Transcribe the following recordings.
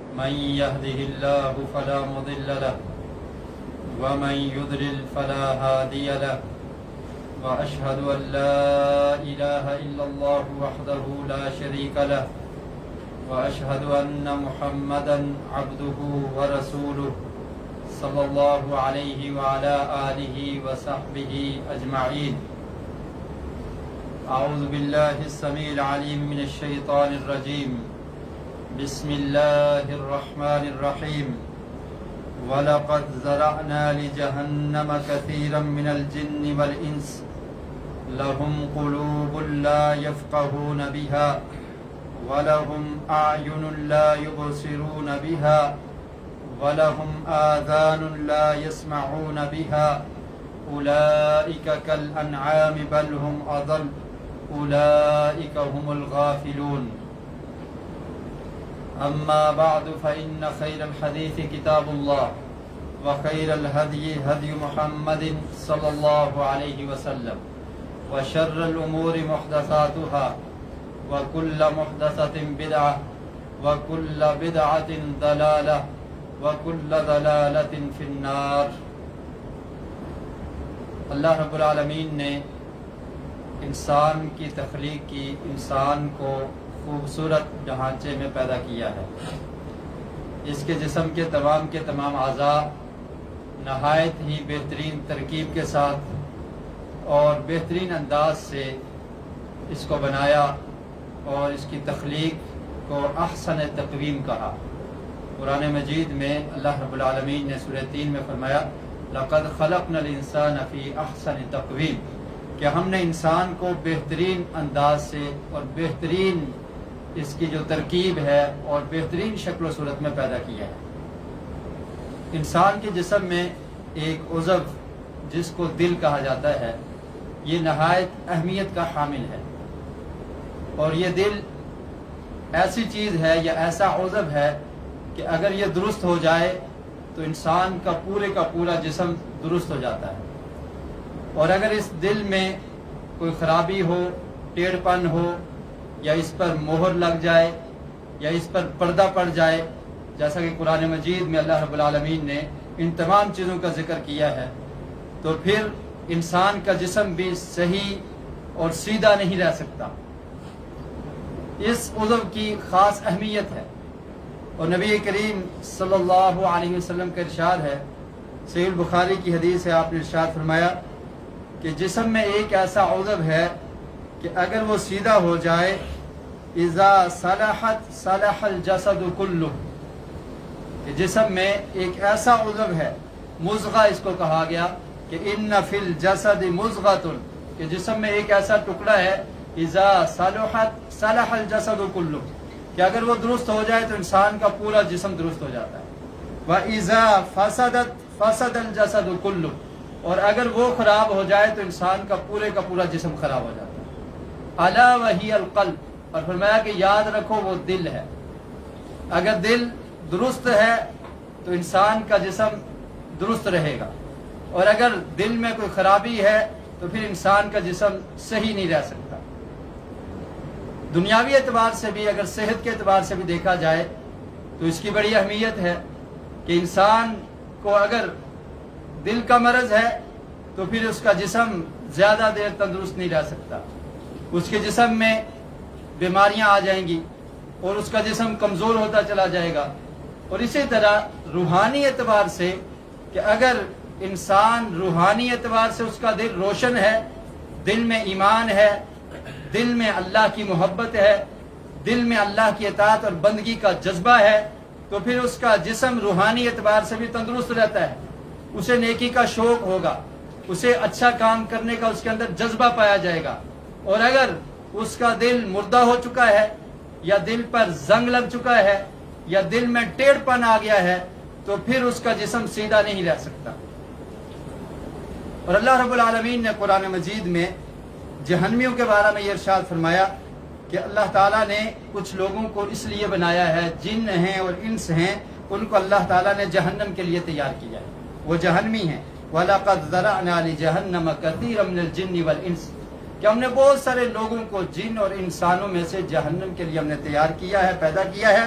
من يهده الله فلا مضل له ومن يضلل فلا هادي له وأشهد أن لا إله إلا الله وحده لا شريك له وأشهد أن محمدا عبده ورسوله صلى الله عليه وعلى آله وصحبه أجمعين. أعوذ بالله السميع العليم من الشيطان الرجيم. بسم الله الرحمن الرحيم. وَلَقَدْ ذَرَأْنَا لِجَهَنَّمَ كَثِيرًا مِنَ الْجِنِّ وَالْإِنسِ لَهُمْ قُلُوبٌ لَا يَفْقَهُونَ بِهَا وَلَهُمْ أَعْيُنٌ لَا يُبْصِرُونَ بِهَا وَلَهُمْ آذَانٌ لَا يَسْمَعُونَ بِهَا أُولَئِكَ كَالْأَنْعَامِ بَلْ هُمْ أَضَلُّ أُولَئِكَ هُمُ الْغَافِلُونَ. أما بعد فإن خير الحديث كتاب الله وخير الهدي هدي محمد صلى الله عليه وسلم وشر الأمور محدثاتها وكل محدثة بدعة وكل بدعة ضلالة وكل ضلالة في النار. اللہ رب العالمین نے انسان کی تخلیق کی، انسان کو خوبصورت ڈھانچے میں پیدا کیا ہے. اس کے جسم کے تمام اعضاء نہایت ہی بہترین ترکیب کے ساتھ اور بہترین انداز سے اس کو بنایا اور اس کی تخلیق کو احسن تقویم کہا. قرآن مجید میں اللہ رب العالمین نے سورہ 3 میں فرمایا لَقَدْ خَلَقْنَا الْإِنسَانَ فِي أَحْسَنِ تَقْوِيمٍ، کہ ہم نے انسان کو بہترین انداز سے اور بہترین اس کی جو ترکیب ہے اور بہترین شکل و صورت میں پیدا کیا ہے. انسان کے جسم میں ایک عضو جس کو دل کہا جاتا ہے، یہ نہایت اہمیت کا حامل ہے، اور یہ دل ایسی چیز ہے یا ایسا عضو ہے کہ اگر یہ درست ہو جائے تو انسان کا پورا جسم درست ہو جاتا ہے. اور اگر اس دل میں کوئی خرابی ہو، ٹیڑھ پن ہو، یا اس پر مہر لگ جائے یا اس پر پردہ پڑ جائے، جیسا کہ قرآن مجید میں اللہ رب العالمین نے ان تمام چیزوں کا ذکر کیا ہے، تو پھر انسان کا جسم بھی صحیح اور سیدھا نہیں رہ سکتا. اس عضو کی خاص اہمیت ہے، اور نبی کریم صلی اللہ علیہ وسلم کا ارشاد ہے، صحیح البخاری کی حدیث ہے، آپ نے ارشاد فرمایا کہ جسم میں ایک ایسا عضو ہے کہ اگر وہ سیدھا ہو جائے، اذا صلحت صلح الجسد کلہ، کہ جسم میں ایک ایسا عضو ہے، مضغہ اس کو کہا گیا کہ ان فی الجسد مضغۃ، کہ جسم میں ایک ایسا ٹکڑا ہے اذا صلحت صلح الجسد کلہ، کہ اگر وہ درست ہو جائے تو انسان کا پورا جسم درست ہو جاتا ہے. وَإِذَا فَسَدَتْ فَسَدَ الْجَسَدُ كُلُّهُ، اور اگر وہ خراب ہو جائے تو انسان کا پورا جسم خراب ہو جاتا ہے. الا وہی القلب، اور فرمایا کہ یاد رکھو وہ دل ہے. اگر دل درست ہے تو انسان کا جسم درست رہے گا، اور اگر دل میں کوئی خرابی ہے تو پھر انسان کا جسم صحیح نہیں رہ سکتا. دنیاوی اعتبار سے بھی، اگر صحت کے اعتبار سے بھی دیکھا جائے تو اس کی بڑی اہمیت ہے کہ انسان کو اگر دل کا مرض ہے تو پھر اس کا جسم زیادہ دیر تندرست نہیں رہ سکتا، اس کے جسم میں بیماریاں آ جائیں گی اور اس کا جسم کمزور ہوتا چلا جائے گا. اور اسی طرح روحانی اعتبار سے کہ اگر انسان روحانی اعتبار سے اس کا دل روشن ہے، دل میں ایمان ہے، دل میں اللہ کی محبت ہے، دل میں اللہ کی اطاعت اور بندگی کا جذبہ ہے، تو پھر اس کا جسم روحانی اعتبار سے بھی تندرست رہتا ہے. اسے نیکی کا شوق ہوگا، اسے اچھا کام کرنے کا اس کے اندر جذبہ پایا جائے گا. اور اگر اس کا دل مردہ ہو چکا ہے یا دل پر زنگ لگ چکا ہے یا دل میں ٹیڑھ پن آ گیا ہے تو پھر اس کا جسم سیدھا نہیں رہ سکتا. اور اللہ رب العالمین نے قرآن مجید میں جہنمیوں کے بارے میں یہ ارشاد فرمایا کہ اللہ تعالیٰ نے کچھ لوگوں کو اس لیے بنایا ہے، جن ہیں اور انس ہیں، ان کو اللہ تعالیٰ نے جہنم کے لیے تیار کیا ہے، وہ جہنمی ہیں. وَلَقَدْ ذَرَأْنَا لِجَهَنَّمَ كَثِيرًا مِنَ الْجِنِّ وَالْإِنسِ، کہ ہم نے بہت سارے لوگوں کو جن اور انسانوں میں سے جہنم کے لیے ہم نے تیار کیا ہے، پیدا کیا ہے.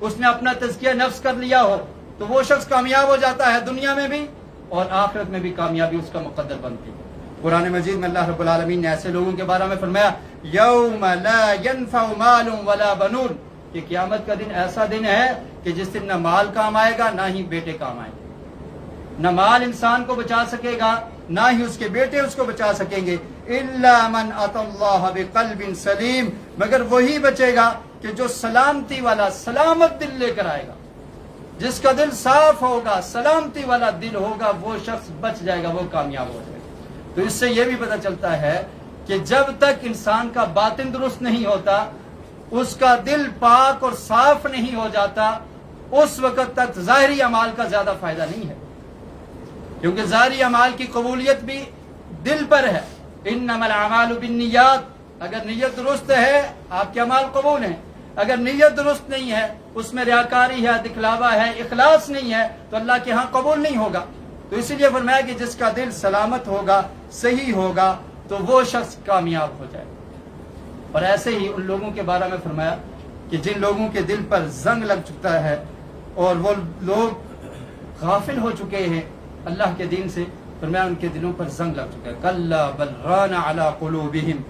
اس نے اپنا تزکیہ نفس کر لیا ہو تو وہ شخص کامیاب ہو جاتا ہے دنیا میں بھی اور آخرت میں بھی کامیابی اس کا مقدر بنتی ہے۔ قرآن مجید میں اللہ رب العالمین نے ایسے لوگوں کے بارے میں فرمایا یوم لا ينفع مال ولا بنون، کہ قیامت کا دن ایسا دن ہے کہ جس دن نہ مال کام آئے گا نہ ہی بیٹے کام آئیں گے، نہ مال انسان کو بچا سکے گا نہ ہی اس کے بیٹے اس کو بچا سکیں گے، الا من اتى اللہ بقلب سلیم، مگر وہی بچے گا کہ جو سلامتی والا سلامت دل لے کر آئے گا، جس کا دل صاف ہوگا سلامتی والا دل ہوگا وہ شخص بچ جائے گا، وہ کامیاب ہو جائے گا۔ تو اس سے یہ بھی پتہ چلتا ہے کہ جب تک انسان کا باطن درست نہیں ہوتا، اس کا دل پاک اور صاف نہیں ہو جاتا، اس وقت تک ظاہری اعمال کا زیادہ فائدہ نہیں ہے، کیونکہ ظاہری اعمال کی قبولیت بھی دل پر ہے۔ انما الاعمال بالنیات، اگر نیت درست ہے آپ کے اعمال قبول ہیں، اگر نیت درست نہیں ہے، اس میں ریاکاری ہے، دکھلاوا ہے، اخلاص نہیں ہے تو اللہ کے ہاں قبول نہیں ہوگا۔ تو اسی لیے فرمایا کہ جس کا دل سلامت ہوگا صحیح ہوگا تو وہ شخص کامیاب ہو جائے۔ اور ایسے ہی ان لوگوں کے بارے میں فرمایا کہ جن لوگوں کے دل پر زنگ لگ چکا ہے اور وہ لوگ غافل ہو چکے ہیں اللہ کے دین سے، فرمایا ان کے دلوں پر زنگ لگ چکا ہے۔ کلا بل ران علی قلوبہم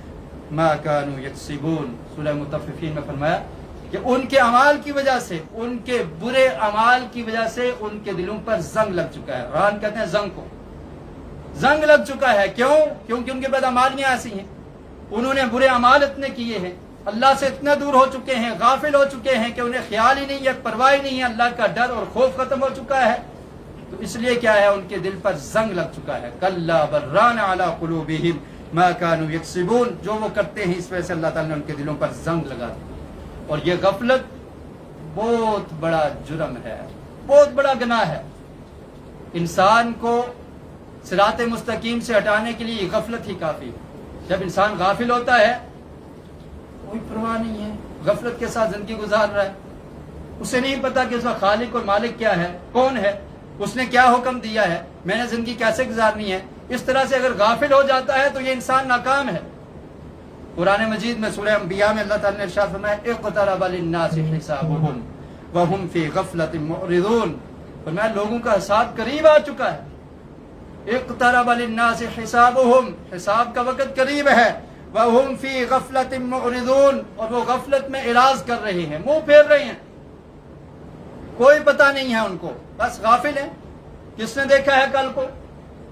ما كانوا یکسبون، سورہ مطففین میں فرمایا کہ ان کے اعمال کی وجہ سے، ان کے برے اعمال کی وجہ سے ان کے دلوں پر زنگ لگ چکا ہے۔ ران کہتے ہیں زنگ کو، زنگ لگ چکا ہے۔ کیوں؟ کیونکہ ان کے بعد اعمالیاں ایسی ہیں، انہوں نے برے اعمال اتنے کیے ہیں، اللہ سے اتنے دور ہو چکے ہیں، غافل ہو چکے ہیں کہ انہیں خیال ہی نہیں ہے، پرواہ ہی نہیں ہے، اللہ کا ڈر اور خوف ختم ہو چکا ہے۔ تو اس لیے کیا ہے، ان کے دل پر زنگ لگ چکا ہے۔ کلا بل ران علی قلوبہم ما كانوا یکسبون، جو وہ کرتے ہیں اس وجہ سے اللہ تعالیٰ نے ان کے دلوں پر زنگ لگا دی۔ اور یہ غفلت بہت بڑا جرم ہے، بہت بڑا گناہ ہے۔ انسان کو صراط مستقیم سے ہٹانے کے لیے غفلت ہی کافی ہے۔ جب انسان غافل ہوتا ہے، کوئی پرواہ نہیں ہے، غفلت کے ساتھ زندگی گزار رہا ہے، اسے نہیں پتا کہ اس کا خالق اور مالک کیا ہے، کون ہے، اس نے کیا حکم دیا ہے، میں نے زندگی کیسے گزارنی ہے۔ اس طرح سے اگر غافل ہو جاتا ہے تو یہ انسان ناکام ہے۔ قرآن مجید میں سورہ انبیاء میں اللہ تعالیٰ نے ارشاد فرمایا اقترب للناس حسابهم وهم فی غفلۃ معرضون، فرمایا لوگوں کا حساب قریب آ چکا ہے۔ اقترب للناس حسابهم، حساب کا وقت قریب ہے، وهم فی غفلۃ معرضون، اور وہ غفلت میں اعراض کر رہے ہیں، منہ پھیر رہے ہیں، کوئی پتہ نہیں ہے ان کو، بس غافل ہیں۔ کس نے دیکھا ہے کل کو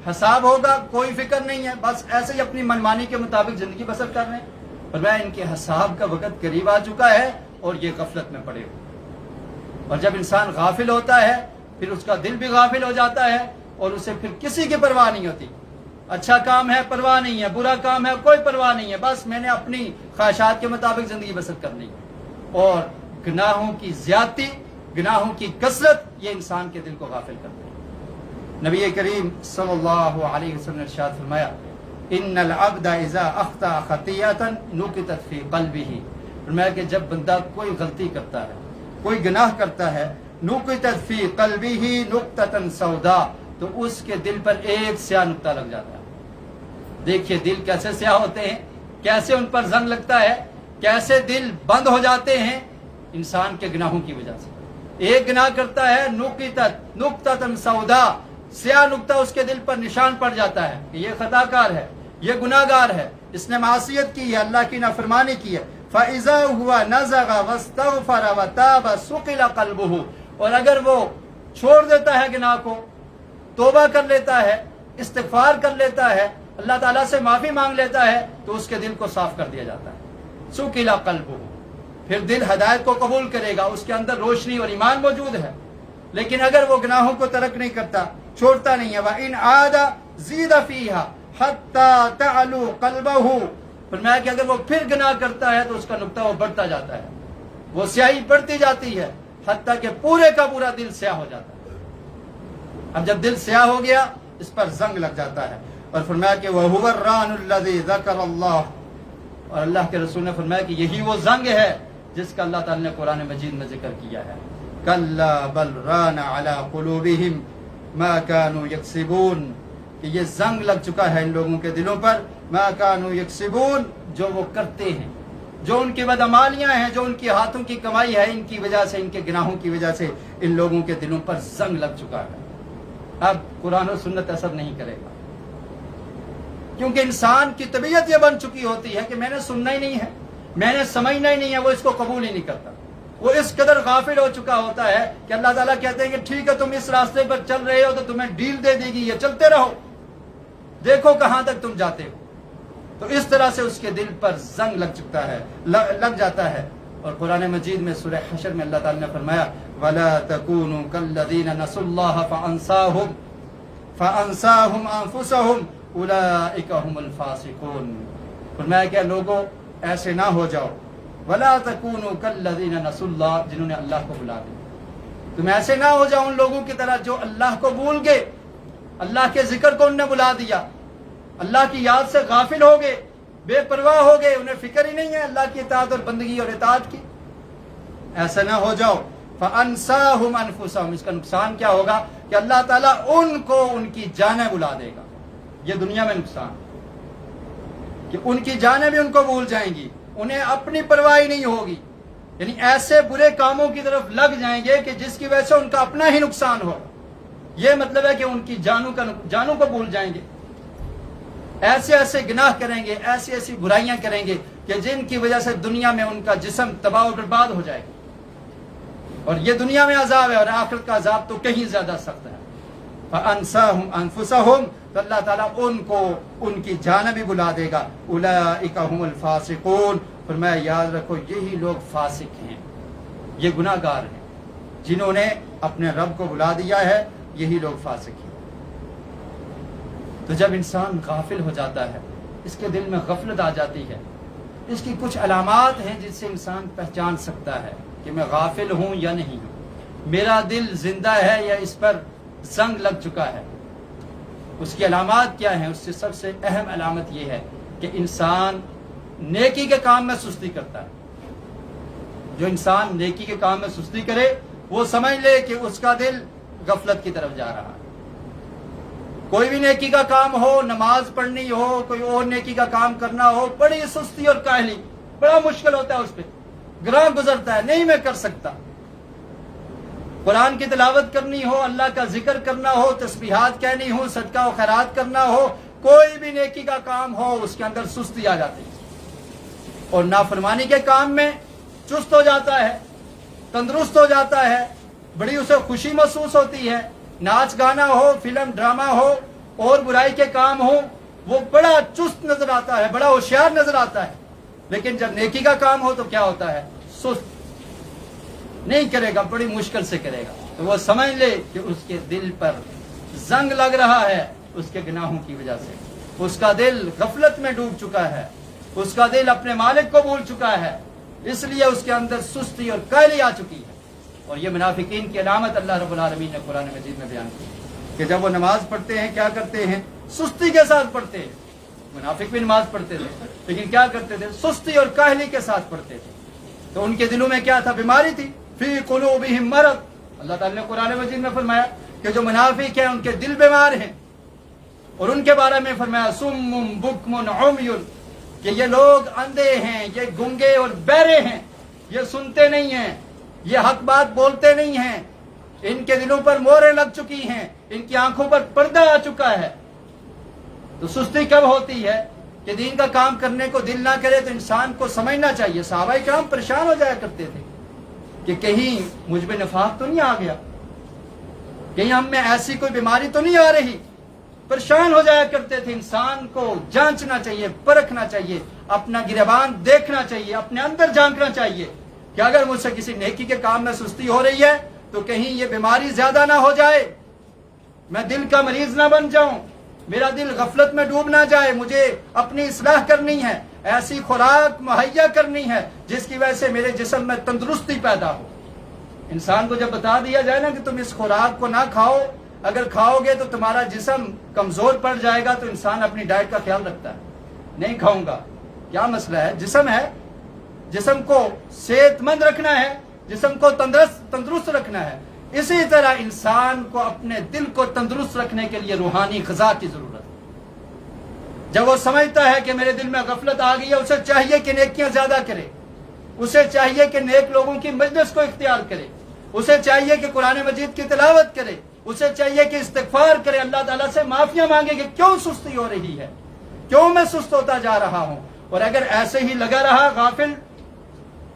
حساب ہوگا، کوئی فکر نہیں ہے، بس ایسے ہی اپنی منمانی کے مطابق زندگی بسر کر رہے ہیں۔ فرمایا ان کے حساب کا وقت قریب آ چکا ہے اور یہ غفلت میں پڑے ہوئے۔ اور جب انسان غافل ہوتا ہے پھر اس کا دل بھی غافل ہو جاتا ہے اور اسے پھر کسی کی پرواہ نہیں ہوتی، اچھا کام ہے پرواہ نہیں ہے، برا کام ہے کوئی پرواہ نہیں ہے، بس میں نے اپنی خواہشات کے مطابق زندگی بسر کرنی ہے۔ اور گناہوں کی زیادتی، گناہوں کی کثرت یہ انسان کے دل کو غافل کرتی ہے۔ نبی کریم صلی اللہ علیہ وسلم نے ارشاد فرمایا ان العبد اذا اخطا خطیئۃ نکتت فی قلبہ، فرمایا کہ جب بندہ کوئی غلطی کرتا ہے، کوئی گناہ کرتا ہے، نکتت فی قلبہ نقطۃ سوداء، تو اس کے دل پر ایک سیاہ نقطہ لگ جاتا ہے۔ دیکھیے دل کیسے سیاہ ہوتے ہیں، کیسے ان پر زنگ لگتا ہے، کیسے دل بند ہو جاتے ہیں انسان کے گناہوں کی وجہ سے۔ ایک گناہ کرتا ہے، نقطۃ سوداء، سیاہ نقطہ اس کے دل پر نشان پڑ جاتا ہے کہ یہ خطا کار ہے، یہ گناہ گار ہے، اس نے معصیت کی ہے، اللہ کی نافرمانی کی ہے۔ فَإِذَا هُوَ نَزَغَ وَاسْتَغْفَرَ وَتَابَ سُقِلَ قَلْبُهُ، اور اگر وہ چھوڑ دیتا ہے گناہ کو، توبہ کر لیتا ہے، استغفار کر لیتا ہے، اللہ تعالیٰ سے معافی مانگ لیتا ہے تو اس کے دل کو صاف کر دیا جاتا ہے۔ سُقِلَ قَلْبُهُ، پھر دل ہدایت کو قبول کرے گا، اس کے اندر روشنی اور ایمان موجود ہے۔ لیکن اگر وہ گناہوں کو ترک نہیں کرتا، چھوڑتا نہیں ہے، وَإِنْ عَادَ زِيدَ فِيهَا حَتَّى تَعْلُو قَلْبَهُ، فرمایا کہ اگر وہ پھر گناہ کرتا ہے تو اس کا نقطہ وہ بڑھتا جاتا ہے، وہ سیاہی بڑھتی جاتی ہے حتیٰ کہ پورے کا پورا دل سیاہ ہو جاتا ہے۔ اب جب دل سیاہ ہو گیا اس پر زنگ لگ جاتا ہے، اور فرمایا کہ وَهُوَ الرَّانُ الَّذِي ذَكَرَ اللَّهُ، اور اللہ کے رسول نے فرمایا کہ یہی وہ زنگ ہے جس کا اللہ تعالیٰ نے قرآن مجید میں ذکر کیا ہے۔ کَلَّا بَلْ رَانَ عَلَى قُلُوبِهِمْ مَا كَانُوا يَكْسِبُونَ، کہ یہ زنگ لگ چکا ہے ان لوگوں کے دلوں پر، مَا كَانُوا يَكْسِبُونَ، جو وہ کرتے ہیں، جو ان کی بدعمالیاں ہیں، جو ان کی ہاتھوں کی کمائی ہے، ان کی وجہ سے، ان کے گناہوں کی وجہ سے ان لوگوں کے دلوں پر زنگ لگ چکا ہے۔ اب قرآن و سنت اثر نہیں کرے گا، کیونکہ انسان کی طبیعت یہ بن چکی ہوتی ہے کہ میں نے سننا ہی نہیں ہے، میں نے سمجھنا ہی نہیں ہے، وہ اس کو قبول ہی نہیں کرتا۔ وہ اس قدر غافل ہو چکا ہوتا ہے کہ اللہ تعالیٰ کہتے ہیں کہ ٹھیک ہے، تم اس راستے پر چل رہے ہو تو تمہیں ڈیل دے دے گی، یہ چلتے رہو، دیکھو کہاں تک تم جاتے ہو۔ تو اس طرح سے اس کے دل پر زنگ لگ جاتا ہے۔ اور قرآن مجید میں سورہ حشر میں اللہ تعالیٰ نے فرمایا وَلَا تَكُونُوا كَالَّذِينَ نَسُوا اللَّهَ فَأَنسَاهُمْ أَنفُسَهُمْ أُولَئِكَ هُمُ الْفَاسِقُونَ۔ فرمایا کہ لوگوں ایسے نہ ہو جاؤ، وَلَا تَكُونُوا كَالَّذِينَ نَسُوا اللَّهَ، جنہوں نے اللہ کو بھلا دیا۔ تم ایسے نہ ہو جاؤ ان لوگوں کی طرح جو اللہ کو بھول گئے، اللہ کے ذکر کو انہوں نے بلا دیا، اللہ کی یاد سے غافل ہو گئے، بے پرواہ ہو گئے، انہیں فکر ہی نہیں ہے اللہ کی اطاعت اور بندگی اور اطاعت کی۔ ایسا نہ ہو جاؤ۔ فَأَنسَاهُمْ أَنفُسَهُمْ، اس کا نقصان کیا ہوگا کہ اللہ تعالیٰ ان کو ان کی جانیں بلا دے گا۔ یہ دنیا میں نقصان کہ ان کی جانیں بھی ان کو بھول جائیں گی، انہیں اپنی پرواہ نہیں ہوگی، یعنی ایسے برے کاموں کی طرف لگ جائیں گے کہ جس کی وجہ سے ان کا اپنا ہی نقصان ہو۔ یہ مطلب ہے کہ ان کی جانوں کو بھول جائیں گے، ایسے ایسے گناہ کریں گے، ایسی ایسی برائیاں کریں گے کہ جن کی وجہ سے دنیا میں ان کا جسم تباہ و برباد ہو جائے گا۔ اور یہ دنیا میں عذاب ہے، اور آخرت کا عذاب تو کہیں زیادہ سخت ہے۔ فَأَنسَاهُمْ أَنفُسَهُمْ، تو اللہ تعالیٰ ان کو ان کی جانیں بھی بلا دے گا۔ أُولَئِكَ هُمُ الْفَاسِقُونَ، فرمایا یاد رکھو یہی لوگ فاسق ہیں، یہ گناہ گار ہیں، جنہوں نے اپنے رب کو بلا دیا ہے، یہی لوگ فاسق ہیں۔ تو جب انسان غافل ہو جاتا ہے، اس کے دل میں غفلت آ جاتی ہے، اس کی کچھ علامات ہیں جس سے انسان پہچان سکتا ہے کہ میں غافل ہوں یا نہیں ہوں، میرا دل زندہ ہے یا اس پر زنگ لگ چکا ہے۔ اس کی علامات کیا ہیں؟ اس سے سب سے اہم علامت یہ ہے کہ انسان نیکی کے کام میں سستی کرتا ہے۔ جو انسان نیکی کے کام میں سستی کرے وہ سمجھ لے کہ اس کا دل غفلت کی طرف جا رہا ہے۔ کوئی بھی نیکی کا کام ہو، نماز پڑھنی ہو، کوئی اور نیکی کا کام کرنا ہو، بڑی سستی اور کاہلی، بڑا مشکل ہوتا ہے، اس پہ گراں گزرتا ہے، نہیں میں کر سکتا۔ قرآن کی تلاوت کرنی ہو، اللہ کا ذکر کرنا ہو، تسبیحات کہنی ہو، صدقہ و خیرات کرنا ہو، کوئی بھی نیکی کا کام ہو، اس کے اندر سستی آ جاتی ہے، اور نافرمانی کے کام میں چست ہو جاتا ہے، تندرست ہو جاتا ہے، بڑی اسے خوشی محسوس ہوتی ہے۔ ناچ گانا ہو، فلم ڈرامہ ہو، اور برائی کے کام ہو، وہ بڑا چست نظر آتا ہے، بڑا ہوشیار نظر آتا ہے، لیکن جب نیکی کا کام ہو تو کیا ہوتا ہے؟ سست، نہیں کرے گا، بڑی مشکل سے کرے گا۔ تو وہ سمجھ لے کہ اس کے دل پر زنگ لگ رہا ہے اس کے گناہوں کی وجہ سے، اس کا دل غفلت میں ڈوب چکا ہے، اس کا دل اپنے مالک کو بھول چکا ہے، اس لیے اس کے اندر سستی اور کاہلی آ چکی ہے۔ اور یہ منافقین کی علامت اللہ رب العالمین نے قرآن مجید میں بیان کی کہ جب وہ نماز پڑھتے ہیں کیا کرتے ہیں؟ سستی کے ساتھ پڑھتے ہیں۔ منافق بھی نماز پڑھتے تھے لیکن کیا کرتے تھے؟ سستی اور کاہلی کے ساتھ پڑھتے تھے۔ تو ان کے دلوں میں کیا تھا؟ بیماری تھی، فی قلوبہم مرض۔ اللہ تعالیٰ نے قرآن مجید میں فرمایا کہ جو منافق ہیں ان کے دل بیمار ہیں، اور ان کے بارے میں فرمایا صم بکم عمی، کہ یہ لوگ اندھے ہیں، یہ گنگے اور بہرے ہیں، یہ سنتے نہیں ہیں، یہ حق بات بولتے نہیں ہیں، ان کے دلوں پر مہریں لگ چکی ہیں، ان کی آنکھوں پر پردہ آ چکا ہے۔ تو سستی کب ہوتی ہے کہ دین کا کام کرنے کو دل نہ کرے؟ تو انسان کو سمجھنا چاہیے، صحابہ کرام پریشان ہو جایا کرتے تھے کہ کہیں مجھ میں نفاق تو نہیں آ گیا، کہیں ہم میں ایسی کوئی بیماری تو نہیں آ رہی، پریشان ہو جایا کرتے تھے۔ انسان کو جانچنا چاہیے، پرکھنا چاہیے، اپنا گریبان دیکھنا چاہیے، اپنے اندر جھانکنا چاہیے کہ اگر مجھ سے کسی نیکی کے کام میں سستی ہو رہی ہے تو کہیں یہ بیماری زیادہ نہ ہو جائے، میں دل کا مریض نہ بن جاؤں، میرا دل غفلت میں ڈوب نہ جائے، مجھے اپنی اصلاح کرنی ہے، ایسی خوراک مہیا کرنی ہے جس کی وجہ سے میرے جسم میں تندرستی پیدا ہو۔ انسان کو جب بتا دیا جائے نا کہ تم اس خوراک کو نہ کھاؤ، اگر کھاؤ گے تو تمہارا جسم کمزور پڑ جائے گا، تو انسان اپنی ڈائٹ کا خیال رکھتا ہے، نہیں کھاؤں گا۔ کیا مسئلہ ہے؟ جسم ہے، جسم کو صحت مند رکھنا ہے، جسم کو تندرست رکھنا ہے۔ اسی طرح انسان کو اپنے دل کو تندرست رکھنے کے لیے روحانی غذا کی ضرورت ہے۔ جب وہ سمجھتا ہے کہ میرے دل میں غفلت آ گئی ہے، اسے چاہیے کہ نیکیاں زیادہ کرے، اسے چاہیے کہ نیک لوگوں کی مجلس کو اختیار کرے، اسے چاہیے کہ قرآن مجید کی تلاوت کرے، اسے چاہیے کہ استغفار کرے، اللہ تعالیٰ سے معافیاں مانگے کہ کیوں سستی ہو رہی ہے، کیوں میں سست ہوتا جا رہا ہوں۔ اور اگر ایسے ہی لگا رہا غافل،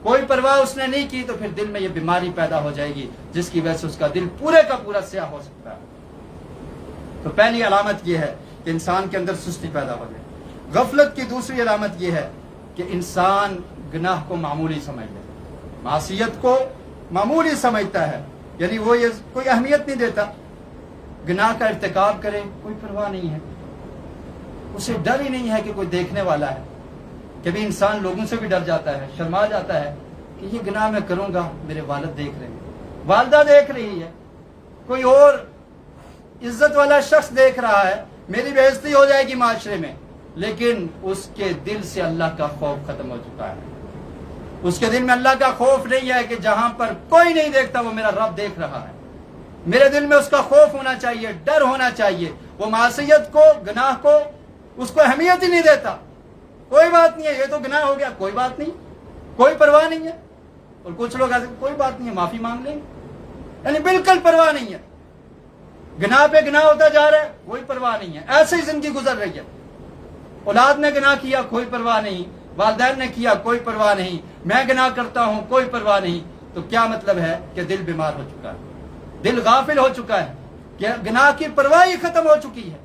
کوئی پرواہ اس نے نہیں کی، تو پھر دل میں یہ بیماری پیدا ہو جائے گی جس کی وجہ سے اس کا دل پورے کا پورا سیاہ ہو سکتا ہے۔ تو پہلی علامت یہ ہے کہ انسان کے اندر سستی پیدا ہو جائے۔ غفلت کی دوسری علامت یہ ہے کہ انسان گناہ کو معمولی سمجھ لے، معصیت کو معمولی سمجھتا ہے، یعنی وہ یہ کوئی اہمیت نہیں دیتا، گناہ کا ارتکاب کرے کوئی پرواہ نہیں ہے، اسے ڈر ہی نہیں ہے کہ کوئی دیکھنے والا ہے۔ کبھی انسان لوگوں سے بھی ڈر جاتا ہے، شرما جاتا ہے کہ یہ گناہ میں کروں گا، میرے والد دیکھ رہے ہیں، والدہ دیکھ رہی ہے، کوئی اور عزت والا شخص دیکھ رہا ہے، میری بے عزتی ہو جائے گی معاشرے میں۔ لیکن اس کے دل سے اللہ کا خوف ختم ہو چکا ہے، اس کے دل میں اللہ کا خوف نہیں ہے کہ جہاں پر کوئی نہیں دیکھتا وہ میرا رب دیکھ رہا ہے۔ میرے دل میں اس کا خوف ہونا چاہیے، ڈر ہونا چاہیے۔ وہ معصیت کو، گناہ کو، اس کو اہمیت ہی نہیں دیتا، کوئی بات نہیں ہے، یہ تو گناہ ہو گیا، کوئی بات نہیں، کوئی پرواہ نہیں ہے۔ اور کچھ لوگ ایسے کوئی بات نہیں ہے، معافی مانگ لیں گے، یعنی بالکل پرواہ نہیں ہے، گناہ پہ گناہ ہوتا جا رہا ہے، کوئی پرواہ نہیں ہے، ایسے ہی زندگی گزر رہی ہے۔ اولاد نے گناہ کیا، کوئی پرواہ نہیں، والدین نے کیا، کوئی پرواہ نہیں، میں گناہ کرتا ہوں، کوئی پرواہ نہیں۔ تو کیا مطلب ہے کہ دل بیمار ہو چکا ہے، دل غافل ہو چکا ہے، کہ گناہ کی پرواہ ہی ختم ہو چکی ہے۔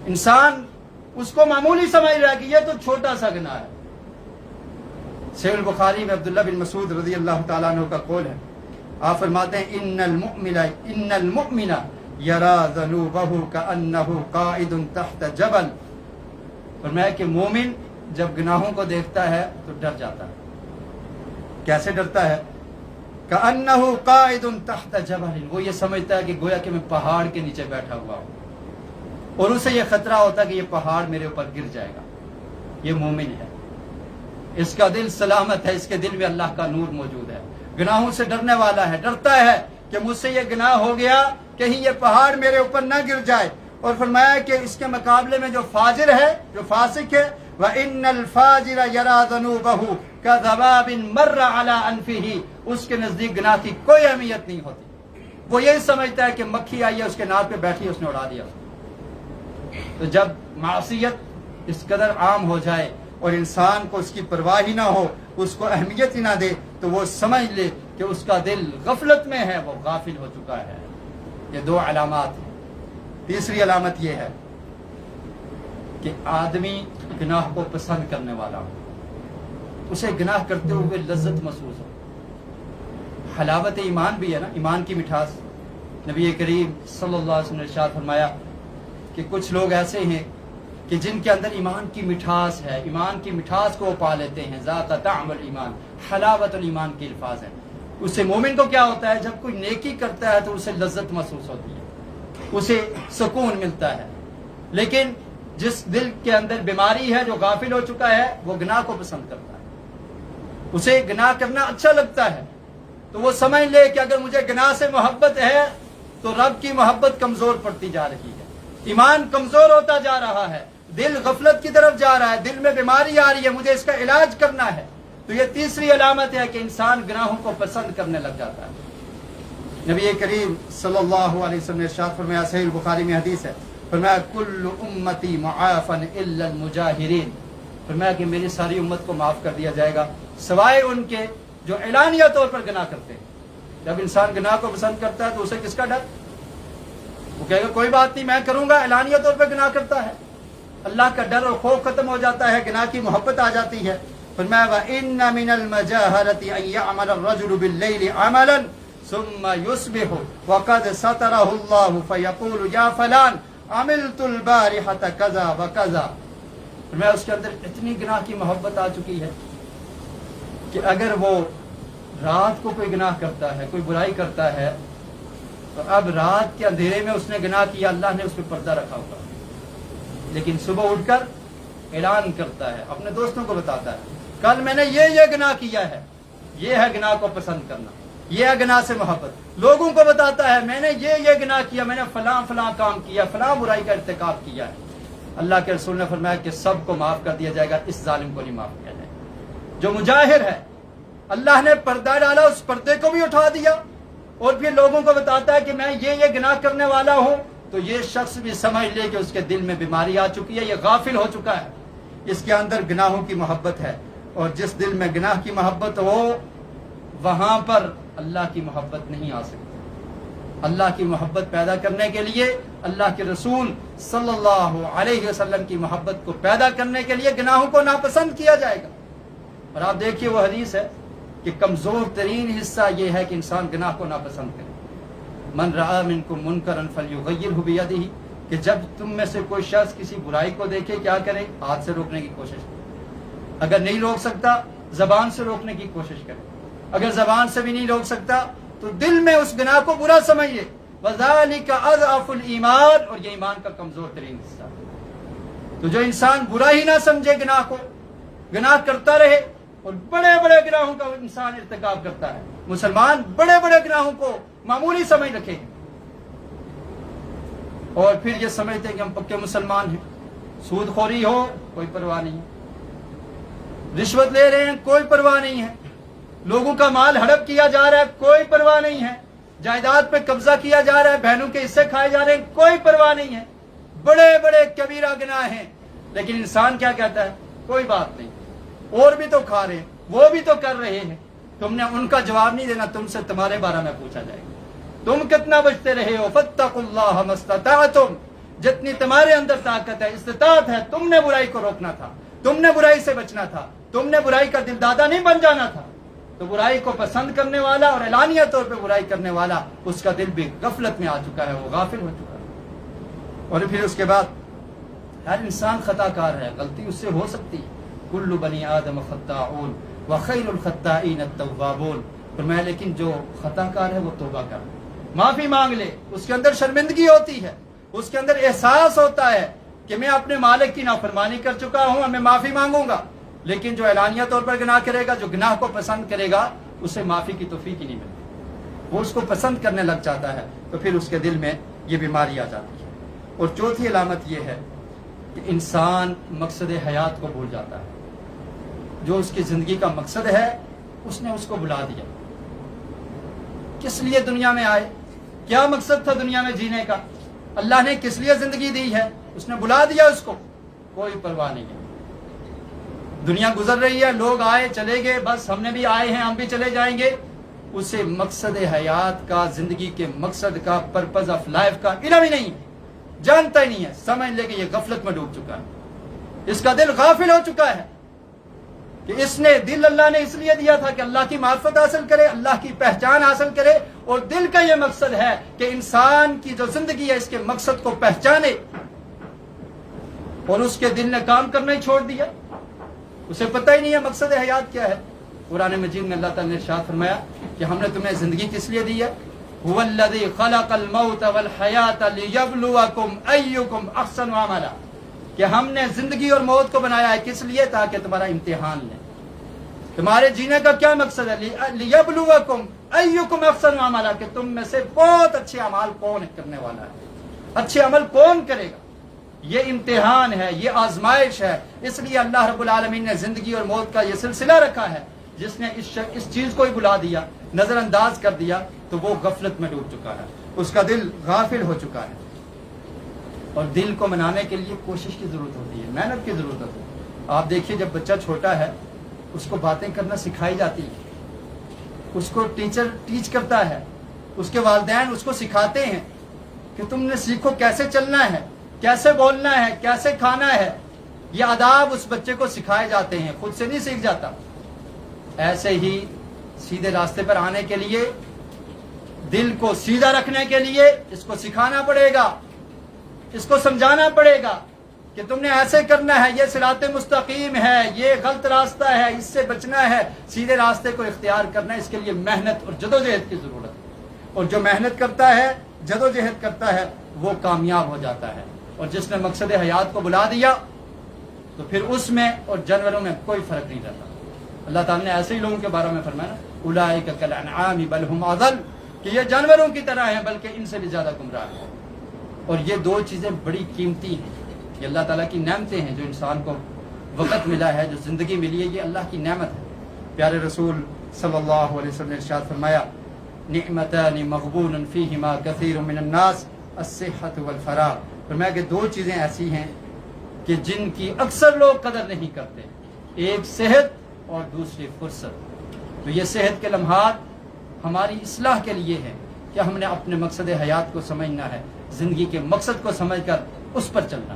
انسان اس کو معمولی سمجھ رہا ہے کہ یہ تو چھوٹا سا گناہ ہے۔ صحیح البخاری میں عبداللہ بن مسعود رضی اللہ تعالیٰ عنہ کا قول ہے، آپ فرماتے ہیں ان المؤمن یرا ذنوبہ کأنہ قائد تحت جبل۔ فرمایا کہ مومن جب گناہوں کو دیکھتا ہے تو ڈر جاتا ہے۔ کیسے ڈرتا ہے؟ کأنہ قائد تحت جبل، وہ یہ سمجھتا ہے کہ گویا کہ میں پہاڑ کے نیچے بیٹھا ہوا ہوں، اور اسے یہ خطرہ ہوتا ہے کہ یہ پہاڑ میرے اوپر گر جائے گا۔ یہ مومن ہے، اس کا دل سلامت ہے، اس کے دل میں اللہ کا نور موجود ہے، گناہوں سے ڈرنے والا ہے، ڈرتا ہے کہ مجھ سے یہ گناہ ہو گیا، کہیں یہ پہاڑ میرے اوپر نہ گر جائے۔ اور فرمایا کہ اس کے مقابلے میں جو فاجر ہے، جو فاسق ہے، وَإِنَّ الْفَاجِرَ يَرَى ذَنُوبَهُ كَذَبَابٍ مَرَّ عَلَىٰ أَنفِهِ، اس کے نزدیک گناہ کی کوئی اہمیت نہیں ہوتی، وہ یہی سمجھتا ہے کہ مکھی آئی ہے اس کے ناک پہ بیٹھی ہے، اس نے اڑا دیا۔ تو جب معصیت اس قدر عام ہو جائے اور انسان کو اس کی پرواہ ہی نہ ہو، اس کو اہمیت ہی نہ دے، تو وہ سمجھ لے کہ اس کا دل غفلت میں ہے، وہ غافل ہو چکا ہے۔ یہ دو علامات ہیں۔ تیسری علامت یہ ہے کہ آدمی گناہ کو پسند کرنے والا ہو، اسے گناہ کرتے ہوئے لذت محسوس ہو۔ حلاوت ایمان بھی ہے نا، ایمان کی مٹھاس۔ نبی کریم صلی اللہ علیہ وسلم نے ارشاد فرمایا کہ کچھ لوگ ایسے ہیں کہ جن کے اندر ایمان کی مٹھاس ہے، ایمان کی مٹھاس کو وہ پا لیتے ہیں، ذاق طعم الایمان، حلاوت الایمان کے الفاظ ہیں۔ اس سے مومن کو کیا ہوتا ہے؟ جب کوئی نیکی کرتا ہے تو اسے لذت محسوس ہوتی ہے، اسے سکون ملتا ہے۔ لیکن جس دل کے اندر بیماری ہے، جو غافل ہو چکا ہے، وہ گناہ کو پسند کرتا ہے، اسے گناہ کرنا اچھا لگتا ہے۔ تو وہ سمجھ لے کہ اگر مجھے گناہ سے محبت ہے تو رب کی محبت کمزور پڑتی جا رہی ہے، ایمان کمزور ہوتا جا رہا ہے، دل غفلت کی طرف جا رہا ہے، دل میں بیماری آ رہی ہے، مجھے اس کا علاج کرنا ہے۔ تو یہ تیسری علامت ہے کہ انسان گناہوں کو پسند کرنے لگ جاتا ہے۔ نبی کریم صلی اللہ علیہ وسلم نے ارشاد فرمایا، صحیح البخاری میں حدیث ہے، فرمایا کل امتی معافا الا المجاہرین، فرمایا کہ میری ساری امت کو معاف کر دیا جائے گا سوائے ان کے جو اعلانیہ طور پر گناہ کرتے ہیں۔ جب انسان گناہ کو پسند کرتا ہے تو اسے کس کا ڈر؟ وہ کہے گا کوئی بات نہیں، میں کروں گا، اعلانیہ طور پر گناہ کرتا ہے، اللہ کا ڈر اور خوف ختم ہو جاتا ہے، گناہ کی محبت آ جاتی ہے۔ فرمایا وَإِنَّ مِنَ الْمَجَاهَرَةِ أَن يَعْمَلَ الرَّجُلُ بِاللَّيْلِ عَمَلًا ثُمَّ يُصْبِحُ وَقَدْ سَتَرَهُ اللَّهُ فَيَقُولُ يَا فَلَانِ عَمِلْتُ الْبَارِحَةَ كَذَا وَكَذَا۔ فرمایا اس کے اندر اتنی گناہ کی محبت آ چکی ہے کہ اگر وہ رات کو کوئی گناہ کرتا ہے، کوئی برائی کرتا ہے، تو اب رات کے اندھیرے میں اس نے گناہ کیا، اللہ نے اس پہ پردہ رکھا ہوا، لیکن صبح اٹھ کر اعلان کرتا ہے، اپنے دوستوں کو بتاتا ہے کل میں نے یہ گناہ کیا ہے۔ یہ ہے گناہ کو پسند کرنا، یہ ہے گناہ سے محبت۔ لوگوں کو بتاتا ہے میں نے یہ گناہ کیا، میں نے فلاں فلاں کام کیا، فلاں برائی کا ارتکاب کیا ہے۔ اللہ کے رسول نے فرمایا کہ سب کو معاف کر دیا جائے گا، اس ظالم کو نہیں معاف کیا جائے گا۔ جو مجاہر ہے، اللہ نے پردہ ڈالا، اس پردے کو بھی اٹھا دیا اور پھر لوگوں کو بتاتا ہے کہ میں یہ گناہ کرنے والا ہوں، تو یہ شخص بھی سمجھ لے کہ اس کے دل میں بیماری آ چکی ہے، یہ غافل ہو چکا ہے، اس کے اندر گناہوں کی محبت ہے، اور جس دل میں گناہ کی محبت ہو وہاں پر اللہ کی محبت نہیں آ سکتی۔ اللہ کی محبت پیدا کرنے کے لیے، اللہ کے رسول صلی اللہ علیہ وسلم کی محبت کو پیدا کرنے کے لیے گناہوں کو ناپسند کیا جائے گا۔ اور آپ دیکھیے وہ حدیث ہے کہ کمزور ترین حصہ یہ ہے کہ انسان گناہ کو ناپسند کرے۔ من رأى منکم منکرا فلیغیرہ بیدہ، کہ جب تم میں سے کوئی شخص کسی برائی کو دیکھے کیا کرے؟ ہاتھ سے روکنے کی کوشش کرے، اگر نہیں روک سکتا زبان سے روکنے کی کوشش کرے، اگر زبان سے بھی نہیں روک سکتا تو دل میں اس گناہ کو برا سمجھیے۔ وَذَلِكَ أَضْعَفُ الْإِيمَانِ، اور یہ ایمان کا کمزور ترین حصہ۔ تو جو انسان برا ہی نہ سمجھے گناہ کو، گناہ کرتا رہے، اور بڑے بڑے گناہوں کا انسان ارتکاب کرتا ہے، مسلمان بڑے بڑے گناہوں کو معمولی سمجھ رکھے ہیں، اور پھر یہ سمجھتے ہیں کہ ہم پکے مسلمان ہیں۔ سود خوری ہو کوئی پرواہ نہیں ہے، رشوت لے رہے ہیں کوئی پرواہ نہیں ہے، لوگوں کا مال ہڑپ کیا جا رہا ہے کوئی پرواہ نہیں ہے، جائیداد پہ قبضہ کیا جا رہا ہے، بہنوں کے حصے کھائے جا رہے ہیں کوئی پرواہ نہیں ہے، بڑے بڑے کبیرہ گناہ ہیں۔ لیکن انسان کیا کہتا ہے؟ کوئی بات نہیں، اور بھی تو کھا رہے ہیں، وہ بھی تو کر رہے ہیں، تم نے ان کا جواب نہیں دینا، تم سے تمہارے بارے میں پوچھا جائے گا، تم کتنا بچتے رہے ہو؟ فاتقوا اللہ ما استطعتم، جتنی تمہارے اندر طاقت ہے، استطاعت ہے، تم نے برائی کو روکنا تھا، تم نے برائی سے بچنا تھا، تم نے برائی کا دل دادا نہیں بن جانا تھا۔ تو برائی کو پسند کرنے والا اور اعلانیہ طور پہ برائی کرنے والا، اس کا دل بھی غفلت میں آ چکا ہے، وہ غافل ہو چکا ہے۔ اور پھر اس کے بعد ہر انسان خطا کار ہے، غلطی اس سے ہو سکتی ہے۔ کل بنی آدم خطاؤن وخیر الخطائین التوابون، فرمایا لیکن جو خطا کار ہے وہ توبہ کر، معافی مانگ لے، اس کے اندر شرمندگی ہوتی ہے، اس کے اندر احساس ہوتا ہے کہ میں اپنے مالک کی نافرمانی کر چکا ہوں، میں معافی مانگوں گا۔ لیکن جو اعلانیہ طور پر گناہ کرے گا، جو گناہ کو پسند کرے گا، اسے معافی کی توفیق ہی نہیں ملتی، وہ اس کو پسند کرنے لگ جاتا ہے، تو پھر اس کے دل میں یہ بیماری آ جاتی ہے۔ اور چوتھی علامت یہ ہے کہ انسان مقصد حیات کو بھول جاتا ہے، جو اس کی زندگی کا مقصد ہے اس نے اس کو بھلا دیا۔ کس لیے دنیا میں آئے؟ کیا مقصد تھا دنیا میں جینے کا؟ اللہ نے کس لیے زندگی دی ہے؟ اس نے بھلا دیا اس کو، کوئی پرواہ نہیں ہے۔ دنیا گزر رہی ہے، لوگ آئے چلے گئے، بس ہم نے بھی آئے ہیں ہم بھی چلے جائیں گے، اسے مقصد حیات کا، زندگی کے مقصد کا، پرپز آف لائف کا علم ہی نہیں ہے، جانتا ہی نہیں ہے، سمجھ لے کہ یہ غفلت میں ڈوب چکا ہے، اس کا دل غافل ہو چکا ہے کہ اس نے دل اللہ نے اس لیے دیا تھا کہ اللہ کی معرفت حاصل کرے، اللہ کی پہچان حاصل کرے، اور دل کا یہ مقصد ہے کہ انسان کی جو زندگی ہے اس کے مقصد کو پہچانے، اور اس کے دل نے کام کرنا ہی چھوڑ دیا، اسے پتہ ہی نہیں ہے مقصد حیات کیا ہے۔ قرآن مجید میں اللہ تعالیٰ نے ارشاد فرمایا کہ ہم نے تمہیں زندگی کس لیے دی ہے؟ هو الذی خلق الموت والحیات لیبلوکم ایکم احسن عملا، کہ ہم نے زندگی اور موت کو بنایا ہے کس لیے؟ تاکہ تمہارا امتحان لیں۔ تمہارے جینے کا کیا مقصد ہے؟ لیبلوکم ایکم احسن عملا، کہ تم میں سے بہت اچھے اعمال کون کرنے والا ہے، اچھے عمل کون کرے گا۔ یہ امتحان ہے، یہ آزمائش ہے، اس لیے اللہ رب العالمین نے زندگی اور موت کا یہ سلسلہ رکھا ہے۔ جس نے اس چیز کو ہی بلا دیا، نظر انداز کر دیا، تو وہ غفلت میں ڈوب چکا ہے، اس کا دل غافل ہو چکا ہے۔ اور دل کو منانے کے لیے کوشش کی ضرورت ہوتی ہے، محنت کی ضرورت ہوتی ہے۔ آپ دیکھیے جب بچہ چھوٹا ہے اس کو باتیں کرنا سکھائی جاتی ہے، اس کو ٹیچر ٹیچ کرتا ہے، اس کے والدین اس کو سکھاتے ہیں کہ تم نے سیکھو کیسے چلنا ہے، کیسے بولنا ہے، کیسے کھانا ہے، یہ آداب اس بچے کو سکھائے جاتے ہیں، خود سے نہیں سیکھ جاتا۔ ایسے ہی سیدھے راستے پر آنے کے لیے، دل کو سیدھا رکھنے کے لیے اس کو سکھانا پڑے گا، اس کو سمجھانا پڑے گا کہ تم نے ایسے کرنا ہے، یہ صراط مستقیم ہے، یہ غلط راستہ ہے، اس سے بچنا ہے، سیدھے راستے کو اختیار کرنا ہے۔ اس کے لیے محنت اور جدوجہد کی ضرورت ہے، اور جو محنت کرتا ہے، جدوجہد کرتا ہے، وہ کامیاب ہو جاتا ہے۔ اور جس نے مقصد حیات کو بلا دیا تو پھر اس میں اور جانوروں میں کوئی فرق نہیں رہتا۔ اللہ تعالیٰ نے ایسے ہی لوگوں کے بارے میں فرمایا، اولئک کالانعام بل هم اضل، کہ یہ جانوروں کی طرح ہیں بلکہ ان سے بھی زیادہ گمراہ ہیں۔ اور یہ دو چیزیں بڑی قیمتی ہیں یہ اللہ تعالیٰ کی نعمتیں ہیں، جو انسان کو وقت ملا ہے، جو زندگی ملی ہے، یہ اللہ کی نعمت ہے۔ پیارے رسول صلی اللہ علیہ وسلم نے ارشاد فرمایا نعمتان مغبون فیہما کثیر من الناس الصحۃ والفراغ، فرمایا کہ دو چیزیں ایسی ہیں کہ جن کی اکثر لوگ قدر نہیں کرتے، ایک صحت اور دوسری فرصت۔ تو یہ صحت کے لمحات ہماری اصلاح کے لیے ہیں کہ ہم نے اپنے مقصد حیات کو سمجھنا ہے، زندگی کے مقصد کو سمجھ کر اس پر چلنا۔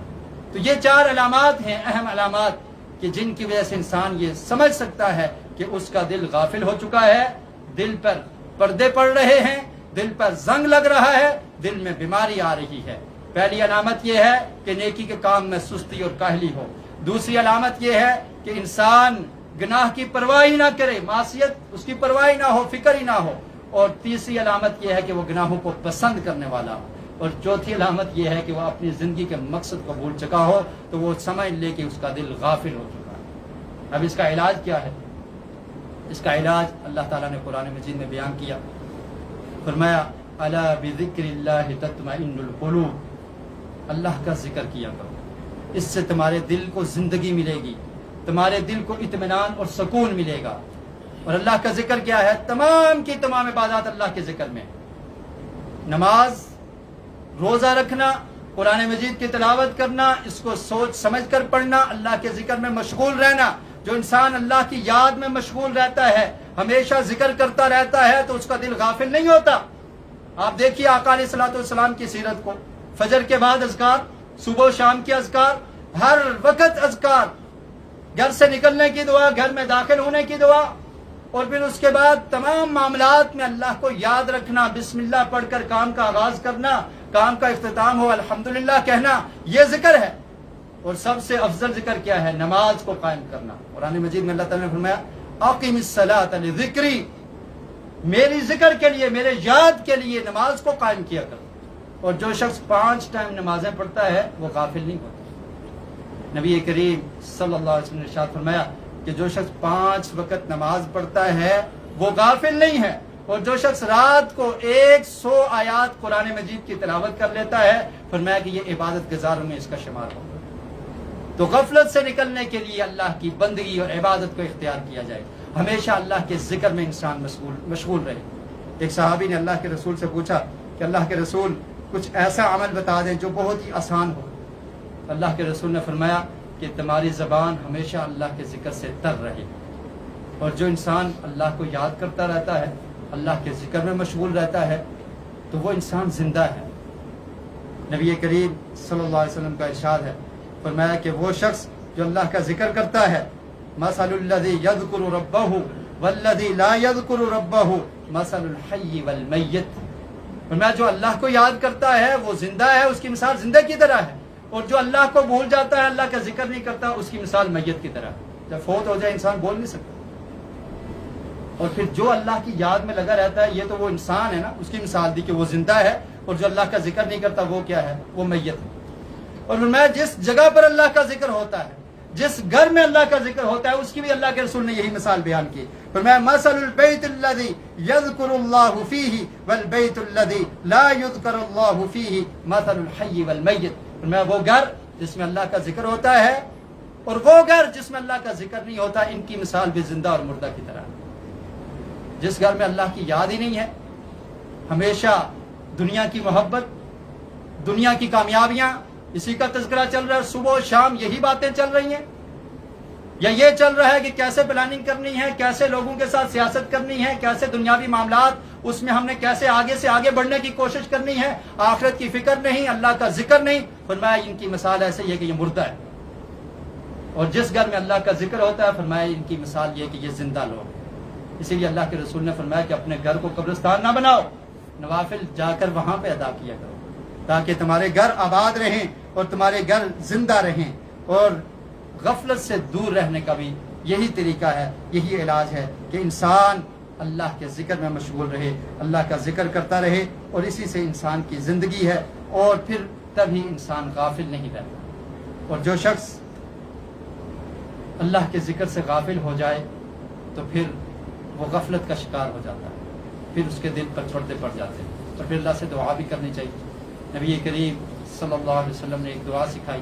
تو یہ 4 علامات ہیں، اہم علامات، کہ جن کی وجہ سے انسان یہ سمجھ سکتا ہے کہ اس کا دل غافل ہو چکا ہے، دل پر پردے پڑ رہے ہیں، دل پر زنگ لگ رہا ہے، دل میں بیماری آ رہی ہے۔ پہلی علامت یہ ہے کہ نیکی کے کام میں سستی اور کاہلی ہو۔ دوسری علامت یہ ہے کہ انسان گناہ کی پرواہ ہی نہ کرے، معصیت اس کی پرواہ ہی نہ ہو، فکر ہی نہ ہو۔ اور تیسری علامت یہ ہے کہ وہ گناہوں کو پسند کرنے والا ہو۔ اور چوتھی علامت یہ ہے کہ وہ اپنی زندگی کے مقصد کو بھول چکا ہو، تو وہ سمجھ لے کہ اس کا دل غافل ہو چکا ہے۔ اب اس کا علاج کیا ہے؟ اس کا علاج اللہ تعالیٰ نے قرآن مجید میں بیان کیا، فرمایا الا بذکر اللہ تطمئن القلوب، اللہ کا ذکر کیا کرو، اس سے تمہارے دل کو زندگی ملے گی، تمہارے دل کو اطمینان اور سکون ملے گا۔ اور اللہ کا ذکر کیا ہے؟ تمام کی تمام عبادات اللہ کے ذکر میں، نماز، روزہ رکھنا، قرآن مجید کی تلاوت کرنا، اس کو سوچ سمجھ کر پڑھنا، اللہ کے ذکر میں مشغول رہنا۔ جو انسان اللہ کی یاد میں مشغول رہتا ہے، ہمیشہ ذکر کرتا رہتا ہے، تو اس کا دل غافل نہیں ہوتا۔ آپ دیکھیے آقا علیہ الصلوۃ والسلام کی سیرت کو، فجر کے بعد اذکار، صبح و شام کے اذکار، ہر وقت اذکار، گھر سے نکلنے کی دعا، گھر میں داخل ہونے کی دعا، اور پھر اس کے بعد تمام معاملات میں اللہ کو یاد رکھنا، بسم اللہ پڑھ کر کام کا آغاز کرنا، کام کا اختتام ہو الحمدللہ کہنا، یہ ذکر ہے۔ اور سب سے افضل ذکر کیا ہے؟ نماز کو قائم کرنا۔ قرآن مجید میں اللہ تعالیٰ نے فرمایا اقیم الصلاۃ لذکری، میری ذکر کے لیے، میرے یاد کے لیے نماز کو قائم کیا کرو۔ اور جو شخص 5 ٹائم نمازیں پڑھتا ہے وہ غافل نہیں ہوتا۔ نبی کریم صلی اللہ علیہ وسلم نے ارشاد فرمایا کہ جو شخص 5 وقت نماز پڑھتا ہے وہ غافل نہیں ہے۔ اور جو شخص رات کو 100 آیات قرآن مجید کی تلاوت کر لیتا ہے، فرمایا کہ یہ عبادت گزاروں میں اس کا شمار ہوگا۔ تو غفلت سے نکلنے کے لیے اللہ کی بندگی اور عبادت کو اختیار کیا جائے، ہمیشہ اللہ کے ذکر میں انسان مشغول رہے۔ ایک صحابی نے اللہ کے رسول سے پوچھا کہ اللہ کے رسول کچھ ایسا عمل بتا دیں جو بہت ہی آسان ہو۔ اللہ کے رسول نے فرمایا کہ تمہاری زبان ہمیشہ اللہ کے ذکر سے تر رہے، اور جو انسان اللہ کو یاد کرتا رہتا ہے، اللہ کے ذکر میں مشغول رہتا ہے، تو وہ انسان زندہ ہے۔ نبی کریم صلی اللہ علیہ وسلم کا ارشاد ہے، فرمایا کہ وہ شخص جو اللہ کا ذکر کرتا ہے، مثل الذی یذکر ربہ والذی لا یذکر ربہ مثل الحی والمیت، فرمایا جو اللہ کو یاد کرتا ہے وہ زندہ ہے، اس کی مثال زندہ کی طرح ہے، اور جو اللہ کو بھول جاتا ہے، اللہ کا ذکر نہیں کرتا، اس کی مثال میت کی طرح ہے۔ جب فوت ہو جائے انسان بول نہیں سکتا۔ اور پھر جو اللہ کی یاد میں لگا رہتا ہے، یہ تو وہ انسان ہے نا، اس کی مثال دی کہ وہ زندہ ہے، اور جو اللہ کا ذکر نہیں کرتا وہ کیا ہے؟ وہ میت ہے۔ اور میں جس جگہ پر اللہ کا ذکر ہوتا ہے، جس گھر میں اللہ کا ذکر ہوتا ہے، اس کی بھی اللہ کے رسول نے یہی مثال بیان کی۔ فرمایا مثل البیت الذی یذکر اللہ فیہ والبیت الذی لا یذکر اللہ فیہ مثل الحی والمیت، فرمایا وہ گھر جس میں اللہ کا ذکر ہوتا ہے اور وہ گھر جس میں اللہ کا ذکر نہیں ہوتا، ان کی مثال بھی زندہ اور مردہ کی طرح ہے۔ جس گھر میں اللہ کی یاد ہی نہیں ہے، ہمیشہ دنیا کی محبت، دنیا کی کامیابیاں، اسی کا تذکرہ چل رہا ہے، صبح و شام یہی باتیں چل رہی ہیں، یا یہ چل رہا ہے کہ کیسے پلاننگ کرنی ہے، کیسے لوگوں کے ساتھ سیاست کرنی ہے، کیسے دنیاوی معاملات اس میں ہم نے کیسے آگے سے آگے بڑھنے کی کوشش کرنی ہے، آخرت کی فکر نہیں، اللہ کا ذکر نہیں، فرمایا ان کی مثال ایسے ہی ہے کہ یہ مردہ ہے۔ اور جس گھر میں اللہ کا ذکر ہوتا ہے، فرمایا ان کی مثال یہ کہ یہ زندہ لوگ ہیں۔ اسی لیے اللہ کے رسول نے فرمایا کہ اپنے گھر کو قبرستان نہ بناؤ، نوافل جا کر وہاں پہ ادا کیا کرو، تاکہ تمہارے گھر آباد رہیں اور تمہارے گھر زندہ رہیں۔ اور غفلت سے دور رہنے کا بھی یہی طریقہ ہے، یہی علاج ہے کہ انسان اللہ کے ذکر میں مشغول رہے، اللہ کا ذکر کرتا رہے، اور اسی سے انسان کی زندگی ہے، اور پھر تبھی انسان غافل نہیں رہتا۔ اور جو شخص اللہ کے ذکر سے غافل ہو جائے تو پھر وہ غفلت کا شکار ہو جاتا ہے، پھر اس کے دل پر چھوٹے پڑ جاتے ہیں، اور پھر اللہ سے دعا بھی کرنی چاہیے۔ نبی کریم صلی اللہ علیہ وسلم نے ایک دعا سکھائی،